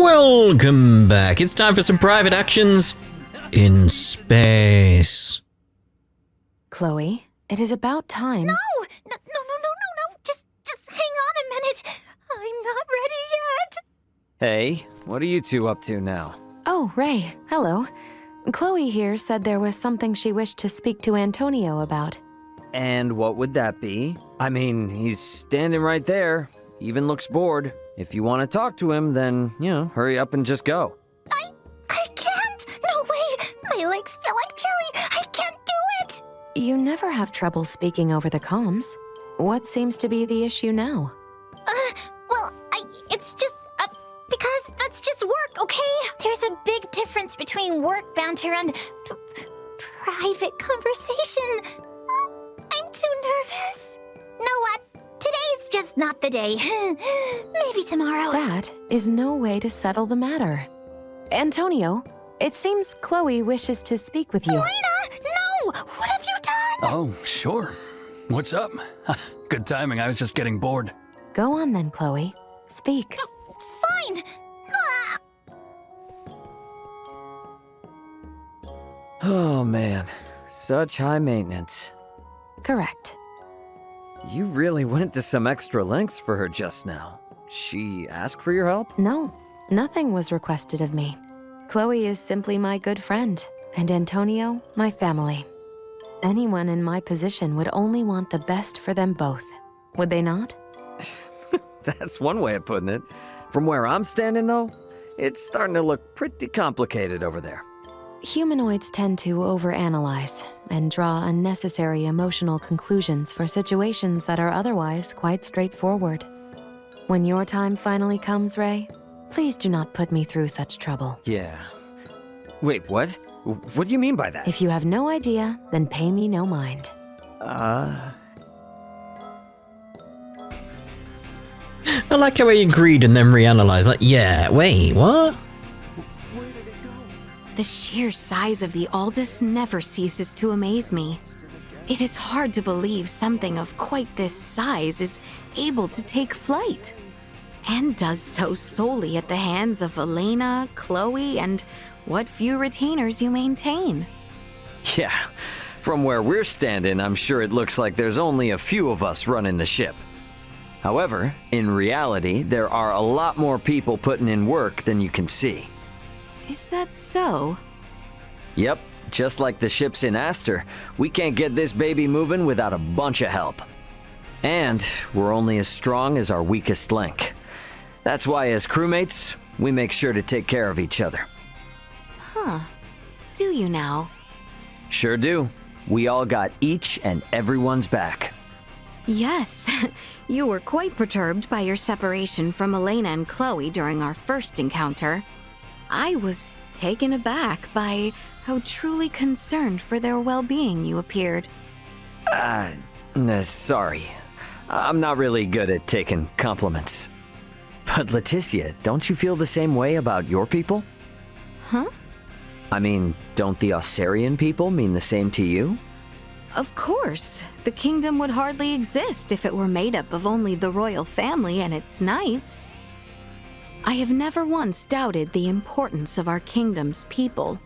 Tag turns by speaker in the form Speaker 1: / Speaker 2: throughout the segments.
Speaker 1: Welcome back. It's time for some private actions in space.
Speaker 2: Chloe, it is about time.
Speaker 3: No! Just hang on a minute. I'm not ready yet.
Speaker 4: Hey, what are you two up to now?
Speaker 2: Oh, Ray, hello. Chloe here said there was something she wished to speak to Antonio about.
Speaker 4: And what would that be? I mean, he's standing right there. Even looks bored. If you want to talk to him, then, hurry up and just go.
Speaker 3: I can't. No way. My legs feel like jelly. I can't do it.
Speaker 2: You never have trouble speaking over the comms. What seems to be the issue now?
Speaker 3: It's just, because that's just work, okay? There's a big difference between work banter and private conversation. I'm too nervous. Know what? Today's just not the day. Maybe tomorrow.
Speaker 2: That is no way to settle the matter. Antonio, it seems Chloe wishes to speak with you.
Speaker 3: Elena! No! What have you done?
Speaker 5: Oh, sure. What's up? Good timing, I was just getting bored.
Speaker 2: Go on then, Chloe. Speak.
Speaker 3: Fine.
Speaker 4: Oh man, such high maintenance.
Speaker 2: Correct.
Speaker 4: You really went to some extra lengths for her just now. She asked for your help?
Speaker 2: No, nothing was requested of me. Chloe is simply my good friend, and Antonio, my family. Anyone in my position would only want the best for them both, would they not?
Speaker 4: That's one way of putting it. From where I'm standing, though, it's starting to look pretty complicated over there.
Speaker 2: Humanoids tend to overanalyze and draw unnecessary emotional conclusions for situations that are otherwise quite straightforward. When your time finally comes, Ray, please do not put me through such trouble.
Speaker 4: Yeah. Wait, what? What do you mean by that?
Speaker 2: If you have no idea, then pay me no mind.
Speaker 1: I like how he agreed and then reanalyzed. Like, yeah, wait, what?
Speaker 6: The sheer size of the Aldous never ceases to amaze me. It is hard to believe something of quite this size is able to take flight, and does so solely at the hands of Elena, Chloe, and what few retainers you maintain.
Speaker 4: Yeah, from where we're standing, I'm sure it looks like there's only a few of us running the ship. However, in reality, there are a lot more people putting in work than you can see.
Speaker 6: Is that so?
Speaker 4: Yep, just like the ships in Aster, we can't get this baby moving without a bunch of help. And we're only as strong as our weakest link. That's why as crewmates, we make sure to take care of each other.
Speaker 6: Huh. Do you now?
Speaker 4: Sure do. We all got each and everyone's back.
Speaker 6: Yes. You were quite perturbed by your separation from Elena and Chloe during our first encounter. I was taken aback by how truly concerned for their well-being you appeared.
Speaker 4: Sorry. I'm not really good at taking compliments. But Laeticia, don't you feel the same way about your people?
Speaker 6: Huh?
Speaker 4: I mean, don't the Osarian people mean the same to you?
Speaker 6: Of course. The kingdom would hardly exist if it were made up of only the royal family and its knights. I have never once doubted the importance of our kingdom's people.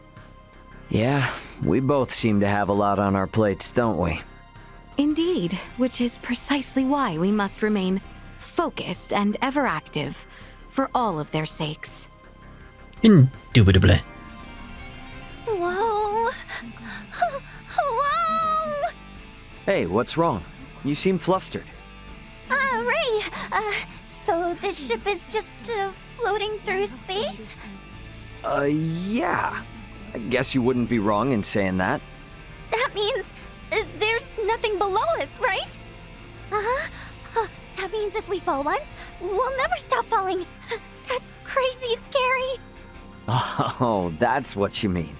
Speaker 4: Yeah, we both seem to have a lot on our plates, don't we?
Speaker 6: Indeed, which is precisely why we must remain focused and ever active, for all of their sakes.
Speaker 1: Indubitably.
Speaker 3: Whoa. Whoa.
Speaker 4: Hey, what's wrong? You seem flustered.
Speaker 3: Ray, so the ship is just floating through space?
Speaker 4: Yeah. I guess you wouldn't be wrong in saying that.
Speaker 3: That means there's nothing below us, right? Uh-huh. That means if we fall once, we'll never stop falling. That's crazy scary.
Speaker 4: Oh, that's what you mean.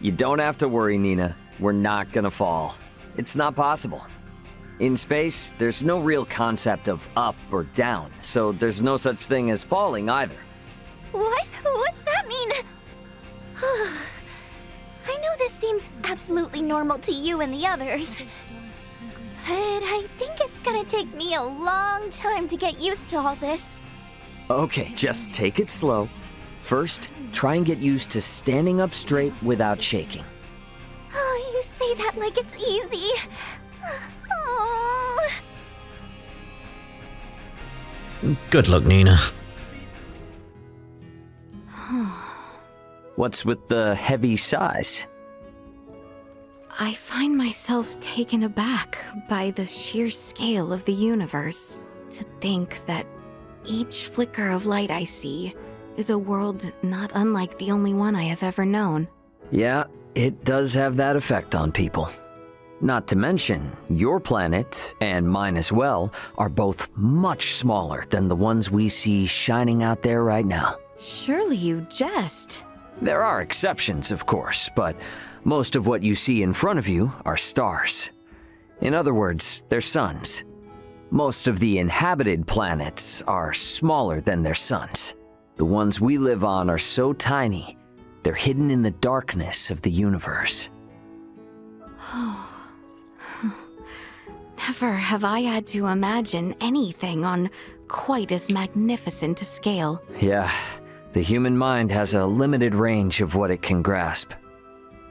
Speaker 4: You don't have to worry, Nina. We're not gonna fall. It's not possible. In space, there's no real concept of up or down, so there's no such thing as falling either.
Speaker 3: What? What's that mean? I know this seems absolutely normal to you and the others, but I think it's gonna take me a long time to get used to all this.
Speaker 4: Okay, just take it slow. First, try and get used to standing up straight without shaking.
Speaker 3: Oh, you say that like it's easy. Oh.
Speaker 1: Good luck, Nina.
Speaker 4: What's with the heavy sighs?
Speaker 6: I find myself taken aback by the sheer scale of the universe. To think that each flicker of light I see is a world not unlike the only one I have ever known.
Speaker 4: Yeah, it does have that effect on people. Not to mention, your planet, and mine as well, are both much smaller than the ones we see shining out there right now.
Speaker 6: Surely you jest.
Speaker 4: There are exceptions, of course, but most of what you see in front of you are stars. In other words, they're suns. Most of the inhabited planets are smaller than their suns. The ones we live on are so tiny, they're hidden in the darkness of the universe.
Speaker 6: Never have I had to imagine anything on quite as magnificent a scale.
Speaker 4: Yeah, the human mind has a limited range of what it can grasp.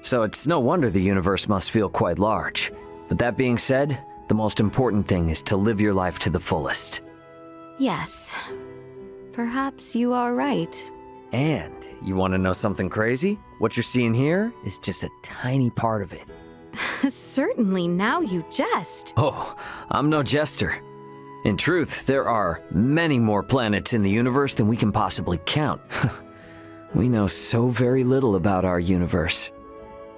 Speaker 4: So it's no wonder the universe must feel quite large. But that being said, the most important thing is to live your life to the fullest.
Speaker 6: Yes, perhaps you are right.
Speaker 4: And you want to know something crazy? What you're seeing here is just a tiny part of it.
Speaker 6: Certainly now you jest.
Speaker 4: Oh, I'm no jester. In truth, there are many more planets in the universe than we can possibly count. We know so very little about our universe.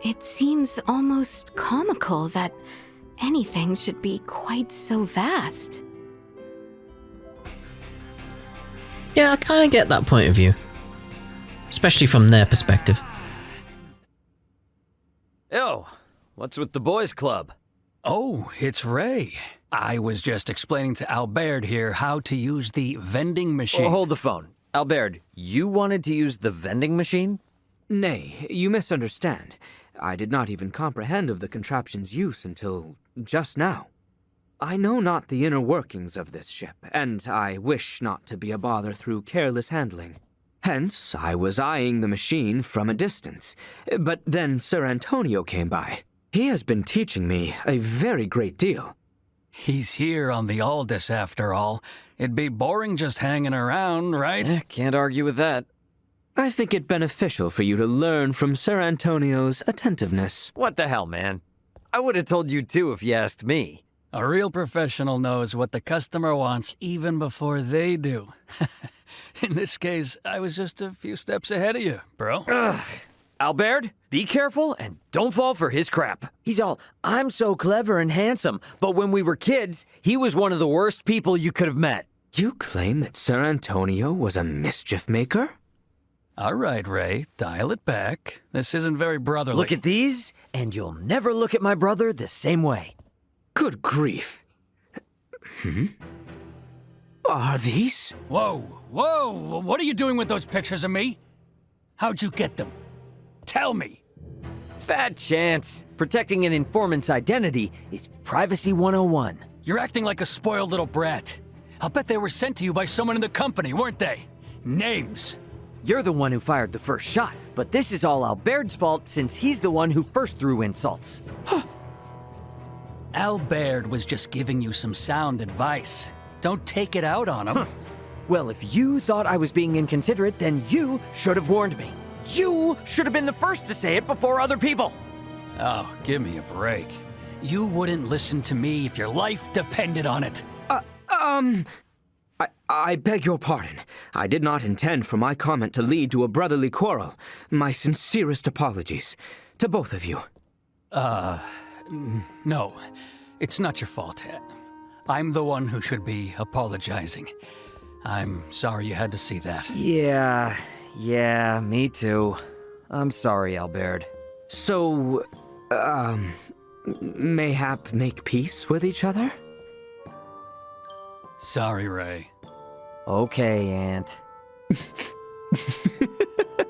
Speaker 6: It seems almost comical that anything should be quite so vast.
Speaker 1: Yeah, I kind of get that point of view. Especially from their perspective.
Speaker 4: Yo, what's with the boys club?
Speaker 5: Oh, it's Ray. I was just explaining to Albert here how to use the vending machine.
Speaker 4: Oh, hold the phone. Albert, you wanted to use the vending machine?
Speaker 7: Nay, you misunderstand. I did not even comprehend of the contraption's use until just now. I know not the inner workings of this ship, and I wish not to be a bother through careless handling. Hence, I was eyeing the machine from a distance. But then Sir Antonio came by. He has been teaching me a very great deal.
Speaker 5: He's here on the Aldous after all. It'd be boring just hanging around, right?
Speaker 4: Can't argue with that.
Speaker 7: I think it beneficial for you to learn from Sir Antonio's attentiveness.
Speaker 4: What the hell, man? I would have told you too if you asked me.
Speaker 5: A real professional knows what the customer wants even before they do. In this case, I was just a few steps ahead of you, bro.
Speaker 4: Albert, be careful and don't fall for his crap. He's all, I'm so clever and handsome, but when we were kids, he was one of the worst people you could have met.
Speaker 7: You claim that Sir Antonio was a mischief maker?
Speaker 5: All right, Ray, dial it back. This isn't very brotherly.
Speaker 4: Look at these, and you'll never look at my brother the same way.
Speaker 7: Good grief. Are these?
Speaker 5: Whoa, what are you doing with those pictures of me? How'd you get them? Tell me.
Speaker 4: Fat chance. Protecting an informant's identity is Privacy 101.
Speaker 5: You're acting like a spoiled little brat. I'll bet they were sent to you by someone in the company, weren't they? Names.
Speaker 4: You're the one who fired the first shot, but this is all Albert's fault since he's the one who first threw insults.
Speaker 5: Albert was just giving you some sound advice. Don't take it out on him.
Speaker 4: Well, if you thought I was being inconsiderate, then you should have warned me. You should have been the first to say it before other people.
Speaker 5: Oh, give me a break. You wouldn't listen to me if your life depended on it.
Speaker 7: I beg your pardon. I did not intend for my comment to lead to a brotherly quarrel. My sincerest apologies. To both of you.
Speaker 5: No, it's not your fault. I'm the one who should be apologizing. I'm sorry you had to see that.
Speaker 4: Yeah, me too. I'm sorry, Albert.
Speaker 7: So, mayhap make peace with each other?
Speaker 5: Sorry, Ray.
Speaker 4: Okay, Aunt.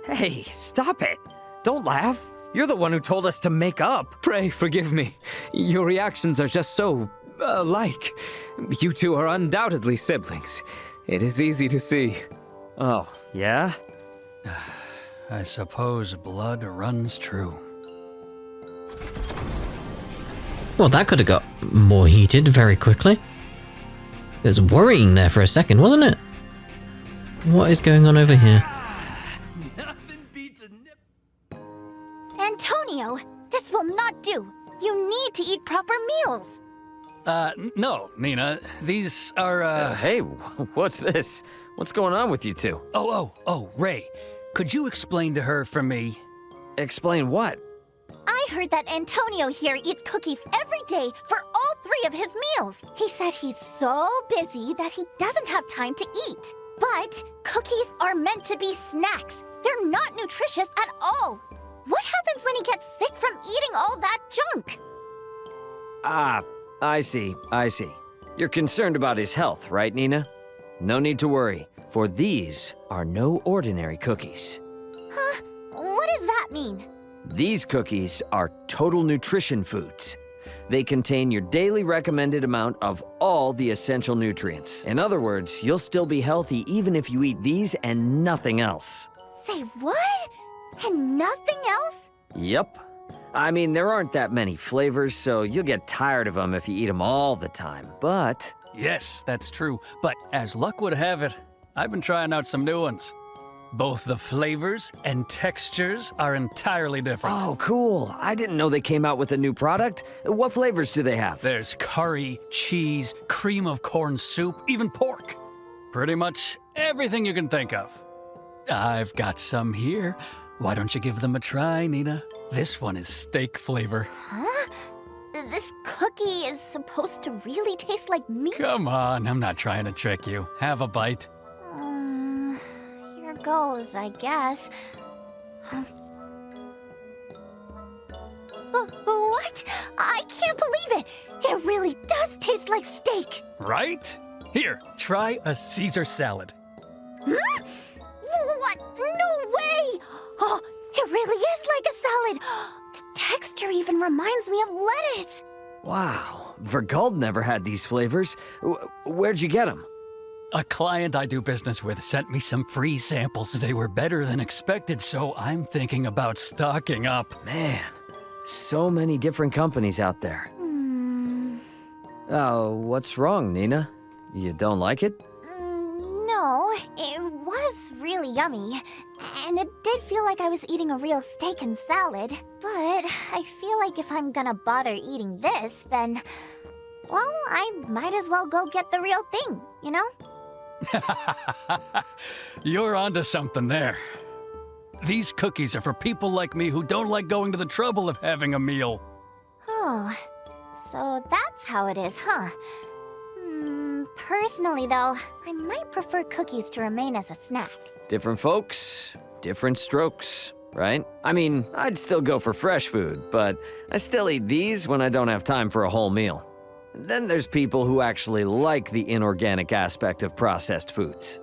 Speaker 4: Hey, stop it! Don't laugh. You're the one who told us to make up.
Speaker 7: Pray forgive me. Your reactions are just so alike. You two are undoubtedly siblings. It is easy to see.
Speaker 4: Oh, yeah?
Speaker 5: I suppose blood runs true.
Speaker 1: Well, that could have got more heated very quickly. It was worrying there for a second, wasn't it? What is going on over here?
Speaker 8: Nothing beats a nip.
Speaker 3: Antonio, this will not do. You need to eat proper meals.
Speaker 5: No, Nina. These are,
Speaker 4: Hey, what's this? What's going on with you two?
Speaker 5: Oh, Ray. Could you explain to her for me?
Speaker 4: Explain what?
Speaker 3: I heard that Antonio here eats cookies every day for all 3 of his meals. He said he's so busy that he doesn't have time to eat. But cookies are meant to be snacks. They're not nutritious at all. What happens when he gets sick from eating all that junk?
Speaker 4: Ah, I see. You're concerned about his health, right, Nina? No need to worry, for these are no ordinary cookies.
Speaker 3: Huh? What does that mean?
Speaker 4: These cookies are total nutrition foods. They contain your daily recommended amount of all the essential nutrients. In other words, you'll still be healthy even if you eat these and nothing else.
Speaker 3: Say what? And nothing else?
Speaker 4: Yep. I mean, there aren't that many flavors, so you'll get tired of them if you eat them all the time, but...
Speaker 5: Yes, that's true. But as luck would have it, I've been trying out some new ones. Both the flavors and textures are entirely different.
Speaker 4: Oh, cool. I didn't know they came out with a new product. What flavors do they have?
Speaker 5: There's curry, cheese, cream of corn soup, even pork. Pretty much everything you can think of. I've got some here. Why don't you give them a try, Nina? This one is steak flavor.
Speaker 3: Huh? This cookie is supposed to really taste like meat?
Speaker 5: Come on, I'm not trying to trick you. Have a bite.
Speaker 3: Here goes, I guess. Huh? What? I can't believe it! It really does taste like steak!
Speaker 5: Right? Here, try a Caesar salad.
Speaker 3: Hmm? What? No way! Oh, it really is like a salad! The texture even reminds me of lettuce!
Speaker 4: Wow, Vergald never had these flavors. Where'd you get them?
Speaker 5: A client I do business with sent me some free samples. They were better than expected, so I'm thinking about stocking up.
Speaker 4: Man, so many different companies out there. Oh, what's wrong, Nina? You don't like it?
Speaker 3: No, it was really yummy. And it did feel like I was eating a real steak and salad. But I feel like if I'm gonna bother eating this, then... well, I might as well go get the real thing, you know?
Speaker 5: You're onto something there. These cookies are for people like me who don't like going to the trouble of having a meal.
Speaker 3: Oh, so that's how it is, huh? Personally, though, I might prefer cookies to remain as a snack.
Speaker 4: Different folks, different strokes, right? I mean, I'd still go for fresh food, but I still eat these when I don't have time for a whole meal. Then there's people who actually like the inorganic aspect of processed foods.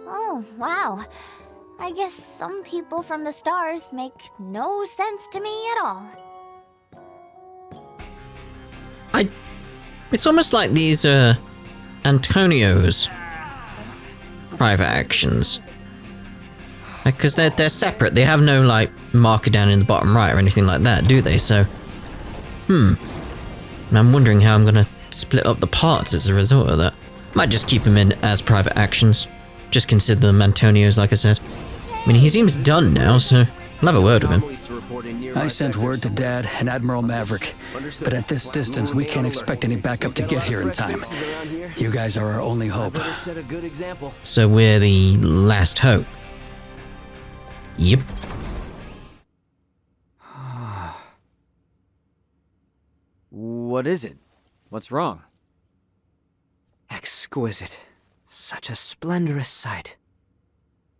Speaker 3: Oh, wow. I guess some people from the stars make no sense to me at all.
Speaker 1: It's almost like these are Antonio's private actions. Because they're separate. They have no like marker down in the bottom right or anything like that, do they? So, And I'm wondering how I'm gonna split up the parts as a result of that. Might just keep them in as private actions. Just consider them Antonio's, like I said. I mean, he seems done now, so I'll have a word with him.
Speaker 5: I sent word to Dad and Admiral Maverick, but at this distance, we can't expect any backup to get here in time. You guys are our only hope.
Speaker 1: So we're the last hope. Yep.
Speaker 4: What is it? What's wrong?
Speaker 7: Exquisite. Such a splendorous sight.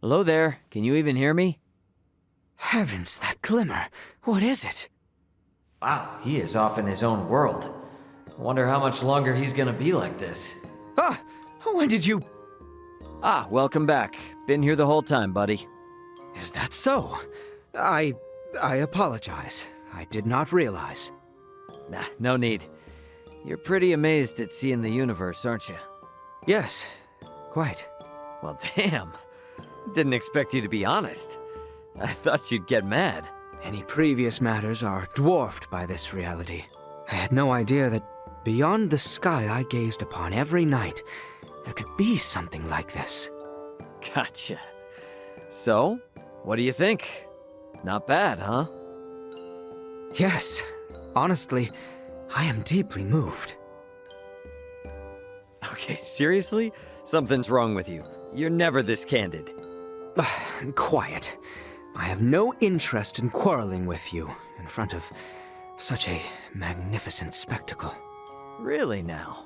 Speaker 4: Hello there, can you even hear me?
Speaker 7: Heavens, that glimmer. What is it?
Speaker 4: Wow, he is off in his own world. I wonder how much longer he's gonna be like this.
Speaker 7: Ah! When did you...
Speaker 4: Ah, welcome back. Been here the whole time, buddy.
Speaker 7: Is that so? I apologize. I did not realize.
Speaker 4: Nah, no need. You're pretty amazed at seeing the universe, aren't you?
Speaker 7: Yes, quite.
Speaker 4: Well, damn. Didn't expect you to be honest. I thought you'd get mad.
Speaker 7: Any previous matters are dwarfed by this reality. I had no idea that beyond the sky I gazed upon every night, there could be something like this.
Speaker 4: Gotcha. So, what do you think? Not bad, huh?
Speaker 7: Yes, honestly, I am deeply moved.
Speaker 4: Okay, seriously? Something's wrong with you. You're never this candid.
Speaker 7: Quiet. I have no interest in quarreling with you in front of such a magnificent spectacle.
Speaker 4: Really now?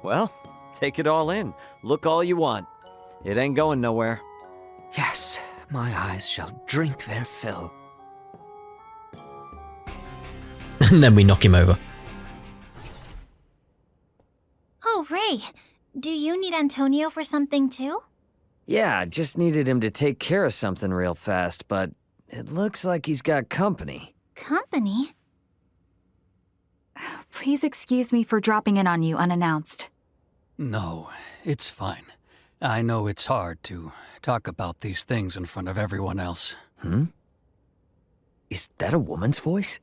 Speaker 4: Well, take it all in. Look all you want. It ain't going nowhere.
Speaker 7: Yes, my eyes shall drink their fill.
Speaker 1: And then we knock him over.
Speaker 3: Oh, Ray, do you need Antonio for something too?
Speaker 4: Yeah, just needed him to take care of something real fast, but it looks like he's got company.
Speaker 3: Company?
Speaker 9: Please excuse me for dropping in on you unannounced.
Speaker 5: No, it's fine. I know it's hard to talk about these things in front of everyone else.
Speaker 4: Is that a woman's voice?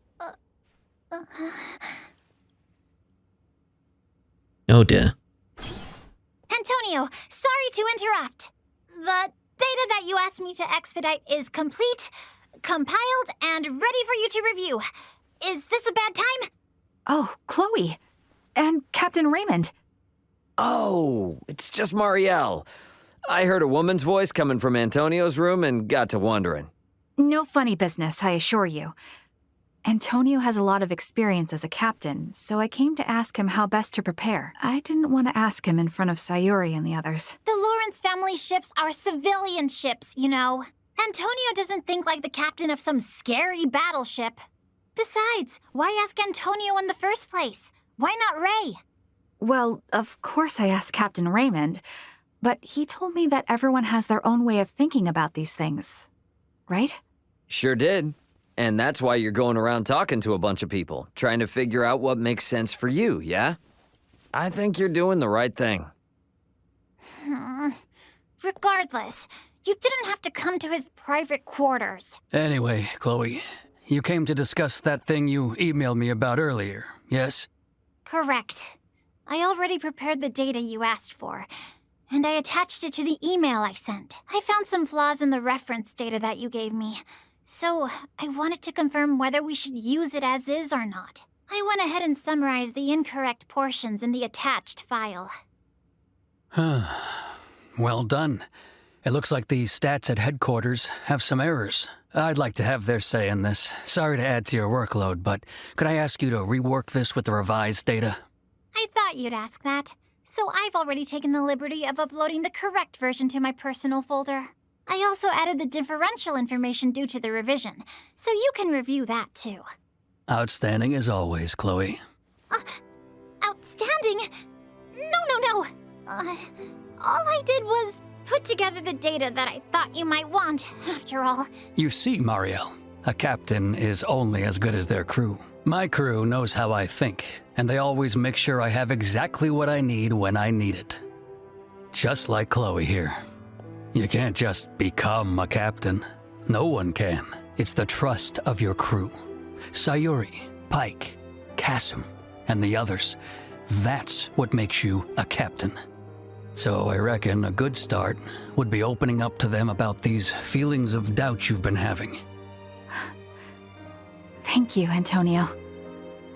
Speaker 1: Oh dear.
Speaker 3: Antonio, sorry to interrupt. The data that you asked me to expedite is complete, compiled, and ready for you to review. Is this a bad time?
Speaker 9: Oh, Chloe. And Captain Raymond.
Speaker 4: Oh, it's just Marielle. I heard a woman's voice coming from Antonio's room and got to wondering.
Speaker 9: No funny business, I assure you. Antonio has a lot of experience as a captain, so I came to ask him how best to prepare. I didn't want to ask him in front of Sayuri and the others.
Speaker 3: The Lawrence family ships are civilian ships, you know. Antonio doesn't think like the captain of some scary battleship. Besides, why ask Antonio in the first place? Why not Ray?
Speaker 9: Well, of course I asked Captain Raymond, but he told me that everyone has their own way of thinking about these things. Right?
Speaker 4: Sure did. And that's why you're going around talking to a bunch of people, trying to figure out what makes sense for you, yeah? I think you're doing the right thing.
Speaker 3: Regardless, you didn't have to come to his private quarters.
Speaker 5: Anyway, Chloe, you came to discuss that thing you emailed me about earlier, yes?
Speaker 3: Correct. I already prepared the data you asked for, and I attached it to the email I sent. I found some flaws in the reference data that you gave me, so I wanted to confirm whether we should use it as is or not. I went ahead and summarized the incorrect portions in the attached file.
Speaker 5: Well done. It looks like the stats at headquarters have some errors. I'd like to have their say in this. Sorry to add to your workload, but could I ask you to rework this with the revised data?
Speaker 3: I thought you'd ask that, so I've already taken the liberty of uploading the correct version to my personal folder. I also added the differential information due to the revision, so you can review that too.
Speaker 5: Outstanding as always, Chloe.
Speaker 3: Outstanding? No. All I did was put together the data that I thought you might want, after all.
Speaker 5: You see, Marielle, a captain is only as good as their crew. My crew knows how I think, and they always make sure I have exactly what I need when I need it. Just like Chloe here. You can't just become a captain. No one can. It's the trust of your crew. Sayuri, Pike, Kasim, and the others. That's what makes you a captain. So I reckon a good start would be opening up to them about these feelings of doubt you've been having.
Speaker 9: Thank you, Antonio.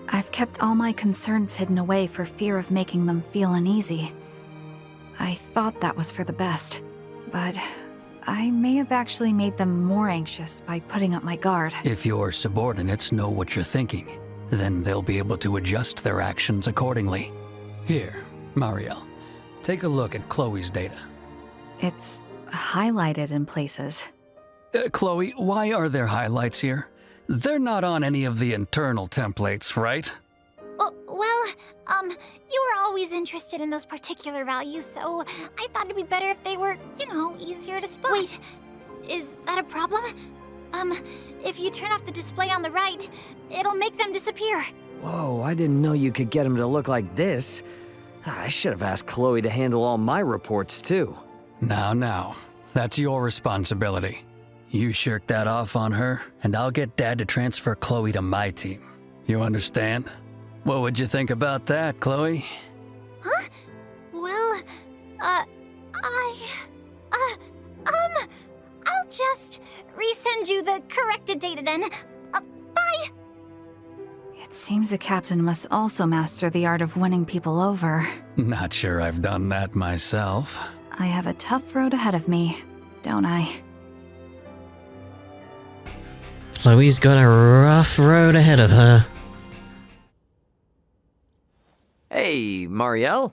Speaker 9: I've kept all my concerns hidden away for fear of making them feel uneasy. I thought that was for the best, but I may have actually made them more anxious by putting up my guard.
Speaker 5: If your subordinates know what you're thinking, then they'll be able to adjust their actions accordingly. Here, Marielle, take a look at Chloe's data.
Speaker 9: It's highlighted in places.
Speaker 5: Chloe, why are there highlights here? They're not on any of the internal templates, right?
Speaker 3: You were always interested in those particular values, so I thought it'd be better if they were, easier to spot. Wait, is that a problem? If you turn off the display on the right, it'll make them disappear.
Speaker 4: Whoa, I didn't know you could get them to look like this. I should have asked Chloe to handle all my reports, too.
Speaker 5: Now. That's your responsibility. You shirk that off on her, and I'll get Dad to transfer Chloe to my team. You understand? What would you think about that, Chloe?
Speaker 3: Huh? Well, I'll just resend you the corrected data then. Bye!
Speaker 9: It seems a captain must also master the art of winning people over.
Speaker 5: Not sure I've done that myself.
Speaker 9: I have a tough road ahead of me, don't I?
Speaker 1: Chloe's got a rough road ahead of her.
Speaker 4: Hey, Marielle?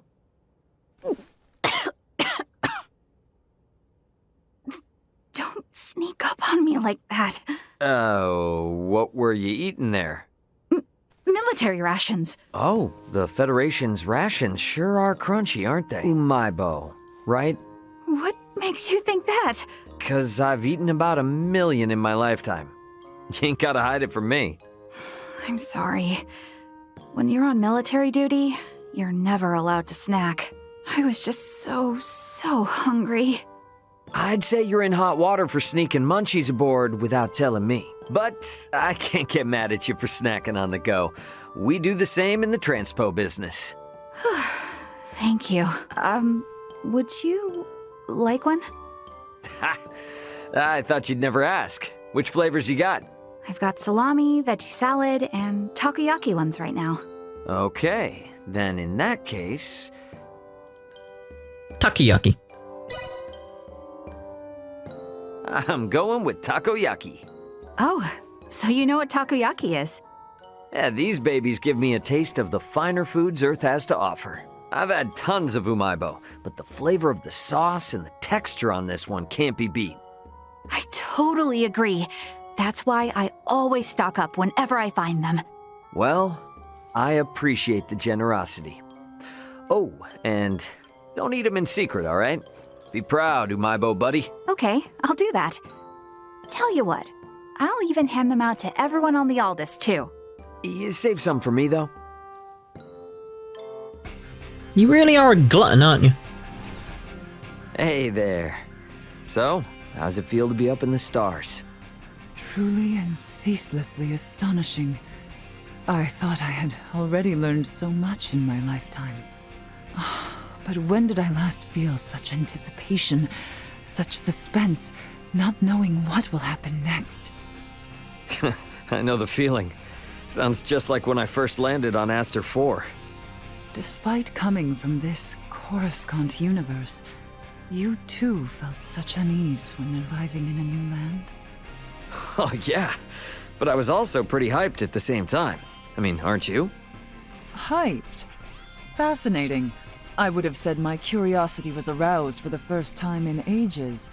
Speaker 9: Don't sneak up on me like that.
Speaker 4: Oh, what were you eating there?
Speaker 9: Military rations.
Speaker 4: Oh, the Federation's rations sure are crunchy, aren't they? Umaibo, right?
Speaker 9: What makes you think that?
Speaker 4: 'Cause I've eaten about 1,000,000 in my lifetime. You ain't gotta hide it from me.
Speaker 9: I'm sorry. When you're on military duty, you're never allowed to snack. I was just so hungry.
Speaker 4: I'd say you're in hot water for sneaking munchies aboard without telling me. But I can't get mad at you for snacking on the go. We do the same in the transpo business.
Speaker 9: Thank you. Would you like one?
Speaker 4: I thought you'd never ask. Which flavors you got?
Speaker 9: I've got salami, veggie salad, and takoyaki ones right now.
Speaker 4: Okay, then in that case...
Speaker 1: Takoyaki.
Speaker 4: I'm going with takoyaki.
Speaker 9: Oh, so you know what takoyaki is?
Speaker 4: Yeah, these babies give me a taste of the finer foods Earth has to offer. I've had tons of umaibo, but the flavor of the sauce and the texture on this one can't be beat.
Speaker 9: I totally agree. That's why I always stock up whenever I find them.
Speaker 4: Well, I appreciate the generosity. Oh, and don't eat them in secret, all right? Be proud, umaibo buddy.
Speaker 9: Okay, I'll do that. Tell you what, I'll even hand them out to everyone on the Aldous, too.
Speaker 4: You save some for me, though.
Speaker 1: You really are a glutton, aren't you?
Speaker 4: Hey there. So, how's it feel to be up in the stars?
Speaker 10: Truly and ceaselessly astonishing. I thought I had already learned so much in my lifetime. But when did I last feel such anticipation, such suspense, not knowing what will happen next?
Speaker 4: I know the feeling. Sounds just like when I first landed on Aster 4.
Speaker 10: Despite coming from this Coruscant universe, you too felt such unease when arriving in a new land?
Speaker 4: Oh yeah, but I was also pretty hyped at the same time. I mean, aren't you?
Speaker 10: Hyped? Fascinating. I would have said my curiosity was aroused for the first time in ages.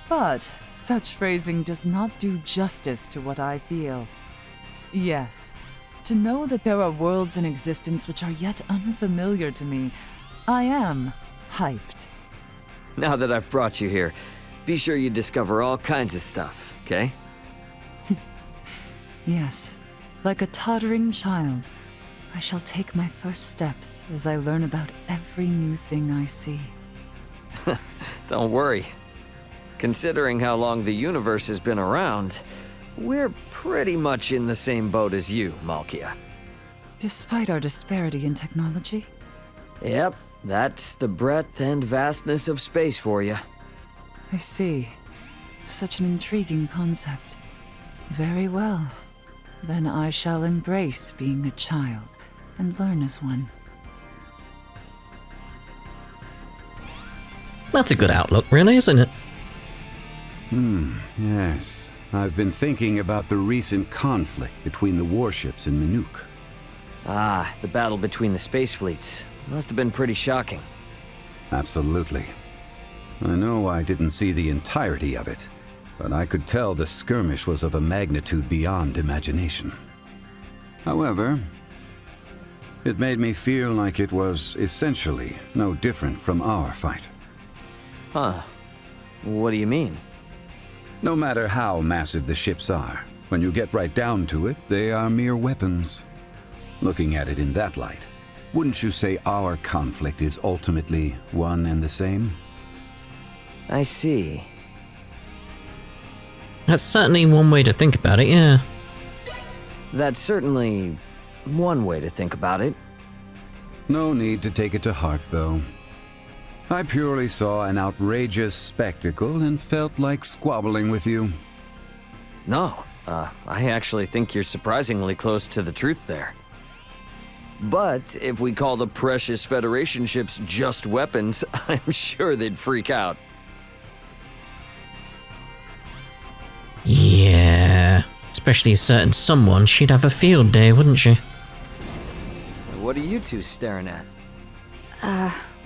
Speaker 10: But such phrasing does not do justice to what I feel. Yes, to know that there are worlds in existence which are yet unfamiliar to me, I am hyped.
Speaker 4: Now that I've brought you here, be sure you discover all kinds of stuff, okay?
Speaker 10: Yes, like a toddling child, I shall take my first steps as I learn about every new thing I see.
Speaker 4: Don't worry. Considering how long the universe has been around, we're pretty much in the same boat as you, Malkia.
Speaker 10: Despite our disparity in technology?
Speaker 4: Yep, that's the breadth and vastness of space for you.
Speaker 10: I see. Such an intriguing concept. Very well. Then I shall embrace being a child and learn as one.
Speaker 1: That's a good outlook, really, isn't it?
Speaker 11: Yes. I've been thinking about the recent conflict between the warships in Minuk.
Speaker 4: Ah, the battle between the space fleets. Must have been pretty shocking.
Speaker 11: Absolutely. I know I didn't see the entirety of it, but I could tell the skirmish was of a magnitude beyond imagination. However, it made me feel like it was essentially no different from our fight.
Speaker 4: Huh. What do you mean?
Speaker 11: No matter how massive the ships are, when you get right down to it, they are mere weapons. Looking at it in that light, wouldn't you say our conflict is ultimately one and the same?
Speaker 4: I see.
Speaker 1: That's certainly one way to think about it, yeah.
Speaker 4: That's certainly one way to think about it.
Speaker 11: No need to take it to heart, though. I purely saw an outrageous spectacle and felt like squabbling with you.
Speaker 4: No, I actually think you're surprisingly close to the truth there. But if we call the precious Federation ships just weapons, I'm sure they'd freak out.
Speaker 1: Yeah. Especially a certain someone, she'd have a field day, wouldn't she?
Speaker 4: What are you two staring at?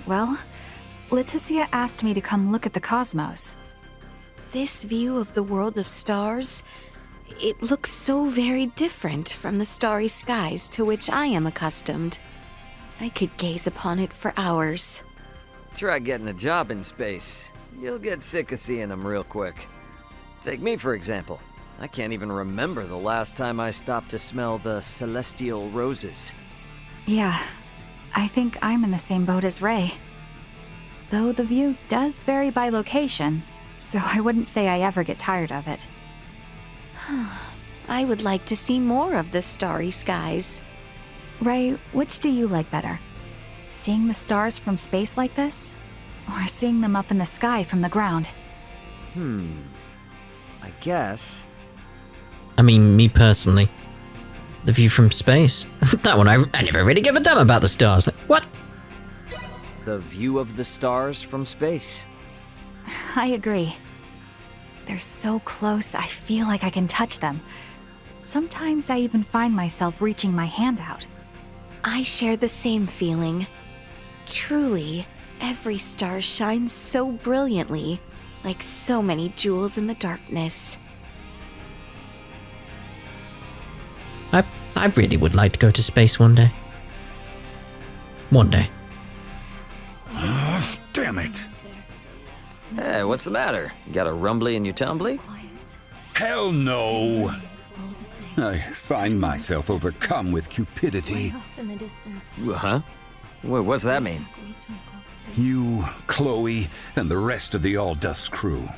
Speaker 9: Well, Laeticia asked me to come look at the cosmos.
Speaker 6: This view of the world of stars, it looks so very different from the starry skies to which I am accustomed. I could gaze upon it for hours.
Speaker 4: Try getting a job in space. You'll get sick of seeing them real quick. Take me, for example. I can't even remember the last time I stopped to smell the celestial roses.
Speaker 9: Yeah, I think I'm in the same boat as Ray. Though the view does vary by location, so I wouldn't say I ever get tired of it.
Speaker 6: I would like to see more of the starry skies.
Speaker 9: Ray, which do you like better? Seeing the stars from space like this? Or seeing them up in the sky from the ground?
Speaker 4: I guess.
Speaker 1: I mean, me personally. The view from space. That one, I never really give a damn about the stars. Like, what?
Speaker 4: The view of the stars from space.
Speaker 9: I agree. They're so close, I feel like I can touch them. Sometimes I even find myself reaching my hand out.
Speaker 6: I share the same feeling. Truly, every star shines so brilliantly, like so many jewels in the darkness.
Speaker 1: I really would like to go to space one day. One day.
Speaker 11: Damn it!
Speaker 4: Hey, what's the matter? You got a rumbly in your tumbly?
Speaker 11: Hell no! I find myself overcome with cupidity.
Speaker 4: Huh? What's that mean?
Speaker 11: You, Chloe, and the rest of the All-Dust crew.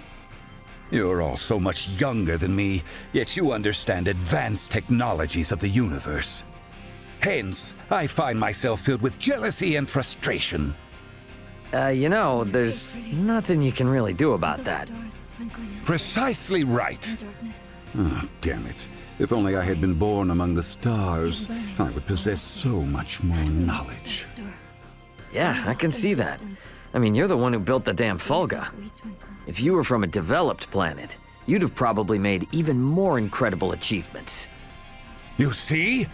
Speaker 11: You're all so much younger than me, yet you understand advanced technologies of the universe. Hence, I find myself filled with jealousy and frustration.
Speaker 4: There's nothing you can really do about that.
Speaker 11: Precisely right. Oh, damn it. If only I had been born among the stars, I would possess so much more knowledge.
Speaker 4: Yeah, I can see that. I mean, you're the one who built the damn Fulga. If you were from a developed planet, you'd have probably made even more incredible achievements.
Speaker 11: You see?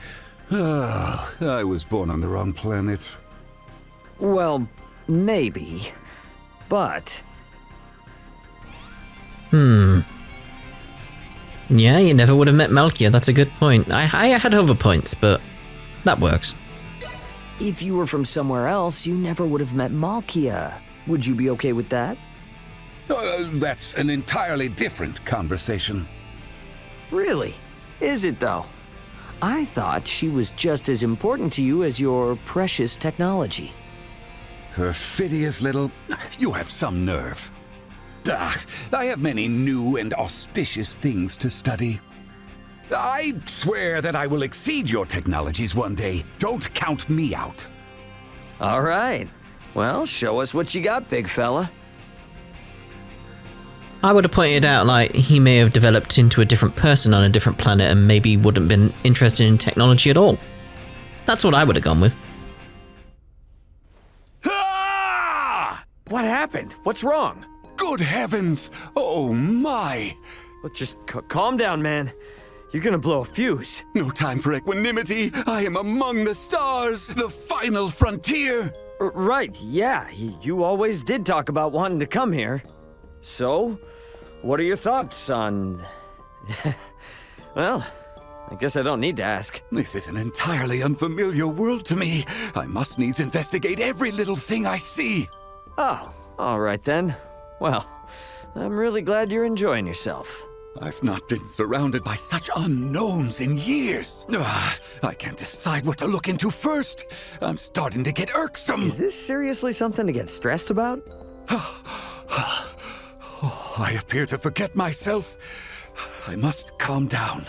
Speaker 11: I was born on the wrong planet.
Speaker 4: Well, maybe. But...
Speaker 1: Yeah, you never would have met Malkia, that's a good point. I had other points, but that works.
Speaker 4: if you were from somewhere else, you never would have met Malkia. Would you be okay with that?
Speaker 11: That's an entirely different conversation.
Speaker 4: Really? Is it, though? I thought she was just as important to you as your precious technology.
Speaker 11: Perfidious little... You have some nerve. I have many new and auspicious things to study. I swear that I will exceed your technologies one day. Don't count me out.
Speaker 4: All right. Well, show us what you got, big fella.
Speaker 1: I would have pointed out, like, he may have developed into a different person on a different planet and maybe wouldn't have been interested in technology at all. That's what I would have gone with.
Speaker 11: Ah!
Speaker 4: What happened? What's wrong?
Speaker 11: Good heavens! Oh my!
Speaker 4: Well, just calm down, man. You're gonna blow a fuse.
Speaker 11: No time for equanimity. I am among the stars, the final frontier.
Speaker 4: Right, yeah. You always did talk about wanting to come here. So, what are your thoughts on... Well, I guess I don't need to ask.
Speaker 11: This is an entirely unfamiliar world to me. I must needs investigate every little thing I see.
Speaker 4: Oh, all right then. Well, I'm really glad you're enjoying yourself.
Speaker 11: I've not been surrounded by such unknowns in years. I can't decide what to look into first. I'm starting to get irksome.
Speaker 4: Is this seriously something to get stressed about?
Speaker 11: I appear to forget myself. I must calm down.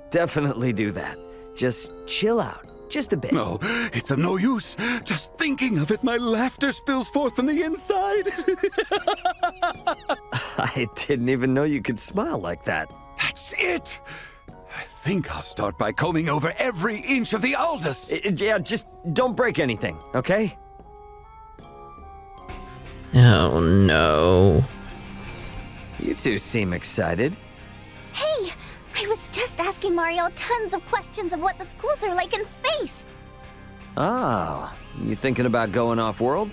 Speaker 4: Definitely do that. Just chill out. Just a bit.
Speaker 11: No, it's of no use. Just thinking of it, my laughter spills forth from the inside.
Speaker 4: I didn't even know you could smile like that.
Speaker 11: That's it. I think I'll start by combing over every inch of the Aldous.
Speaker 4: Yeah, just don't break anything, okay?
Speaker 1: Oh no.
Speaker 4: You two seem excited.
Speaker 3: Hey, I was just asking Mario tons of questions of what the schools are like in space.
Speaker 4: Oh, you thinking about going off-world?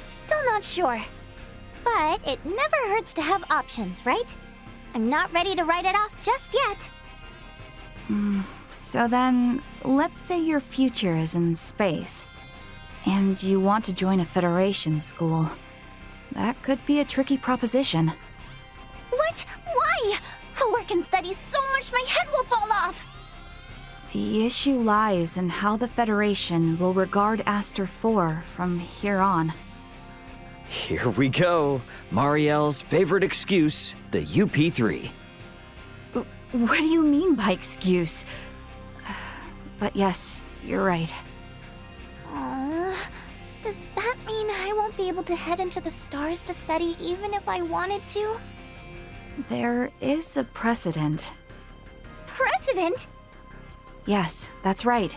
Speaker 3: Still not sure. But it never hurts to have options, right? I'm not ready to write it off just yet.
Speaker 9: So then, let's say your future is in space, and you want to join a Federation school. That could be a tricky proposition.
Speaker 3: What? Why? I'll work and study so much my head will fall off.
Speaker 9: The issue lies in how the Federation will regard Aster 4 from here on.
Speaker 4: Here we go. Marielle's favorite excuse, the UP3.
Speaker 9: What do you mean by excuse? But yes, you're right.
Speaker 3: Does that mean I won't be able to head into the stars to study even if I wanted to?
Speaker 9: There is a precedent.
Speaker 3: Precedent?
Speaker 9: Yes, that's right.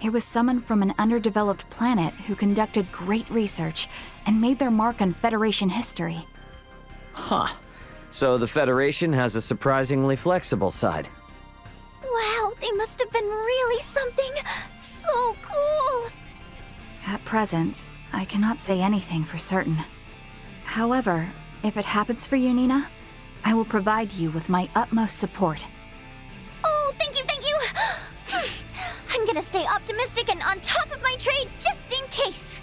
Speaker 9: It was someone from an underdeveloped planet who conducted great research and made their mark on Federation history.
Speaker 4: Huh. So the Federation has a surprisingly flexible side.
Speaker 3: Wow, they must have been really something. So cool.
Speaker 9: At present, I cannot say anything for certain. However, if it happens for you, Nina, I will provide you with my utmost support.
Speaker 3: Oh, thank you, thank you. I'm gonna stay optimistic and on top of my trade just in case.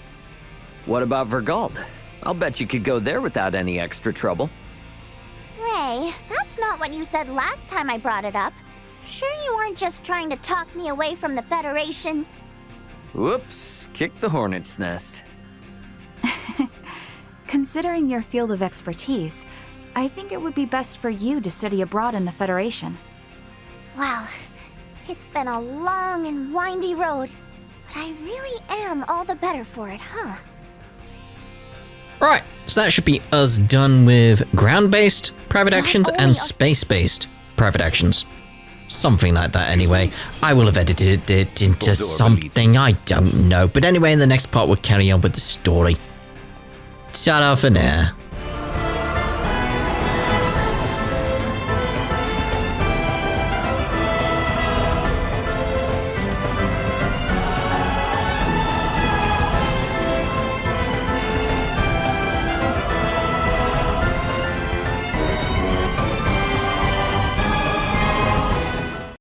Speaker 4: What about Vergald? I'll bet you could go there without any extra trouble.
Speaker 3: Ray, that's not what you said last time I brought it up. Sure you weren't just trying to talk me away from the Federation?
Speaker 4: Whoops, kicked the hornet's nest.
Speaker 9: Considering your field of expertise, I think it would be best for you to study abroad in the Federation.
Speaker 3: Wow, it's been a long and windy road, but I really am all the better for it, huh?
Speaker 1: Right, so that should be us done with ground-based private actions and space-based private actions. Something like that anyway. I will have edited it into something, I don't know. But anyway, in the next part we'll carry on with the story. Ta-da for now.